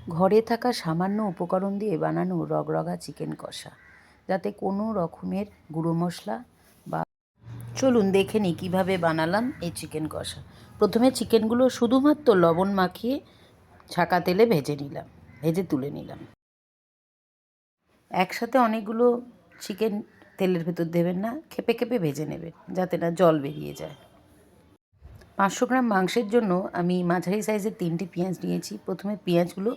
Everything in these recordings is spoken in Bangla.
ঘরে থাকা সামান্য উপকরণ দিয়ে বানানো রগরগা চিকেন কষা, যাতে কোনো রকমের গুঁড়ো মশলা বা চলুন দেখে নিই কীভাবে বানালাম এই চিকেন কষা। প্রথমে চিকেনগুলো শুধুমাত্র লবণ মাখিয়ে ছাকা তেলে ভেজে তুলে নিলাম। একসাথে অনেকগুলো চিকেন তেলের ভেতর দেবেন না, খেপে খেপে ভেজে নেবেন যাতে না জল বেরিয়ে যায়। 500 গ্রাম মাংসের জন্য আমি মাঝারি সাইজের 3টি পেঁয়াজ নিয়েছি। প্রথমে পেঁয়াজগুলো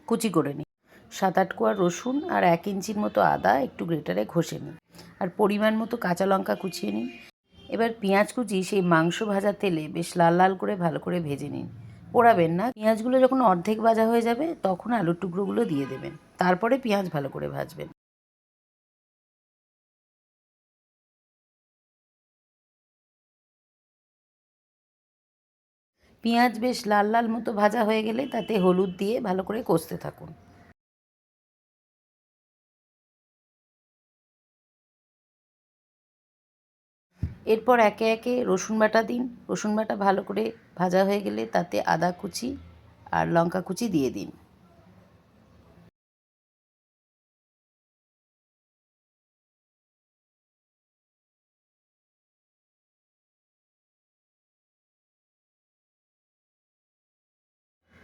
কুচি করে নিই। 7-8 কোয়া রসুন আর 1 ইঞ্চির মতো আদা একটু গ্রেটারে ঘষে নিই, আর পরিমাণ মতো কাঁচা লঙ্কা কুচিয়ে নিই। এবার পেঁয়াজ কুচি সেই মাংস ভাজা তেলে বেশ লাল লাল করে ভালো করে ভেজে নিন। পোড়াবেন না। পেঁয়াজগুলো যখন অর্ধেক ভাজা হয়ে যাবে তখন আলুর টুকরোগুলো দিয়ে দেবেন, তারপরে পেঁয়াজ ভালো করে ভাজবেন। পেঁয়াজ বেশ লাল লাল মতো ভাজা হয়ে গেলে তাতে হলুদ দিয়ে ভালো করে কষতে থাকুন। এরপর একে একে রসুন বাটা দিন। রসুন বাটা ভালো করে ভাজা হয়ে গেলে তাতে আদা কুচি আর লঙ্কা কুচি দিয়ে দিন।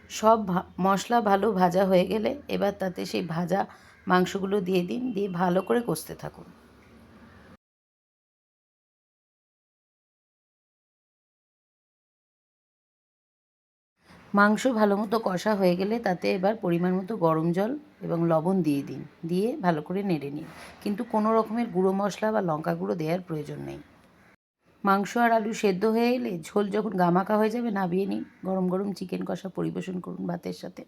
সব মশলা ভালো ভাজা হয়ে গেলে এবার তাতে সেই ভাজা মাংসগুলো দিয়ে দিন, দিয়ে ভালো করে কষতে থাকুন। মাংস ভালো মতো কষা হয়ে গেলে তাতে এবার পরিমাণ মতো গরম জল এবং লবণ দিয়ে দিন, দিয়ে ভালো করে নেড়ে নিন। কিন্তু কোনো রকমের গুঁড়ো মশলা বা লঙ্কা গুঁড়ো দেওয়ার প্রয়োজন নেই। মাংস আর আলু সেদ্ধ হয়ে এলে ঝোল যখন গামাখা হয়ে যাবে নামিয়ে নিন। গরম গরম চিকেন কষা পরিবেশন করুন ভাতের সাথে।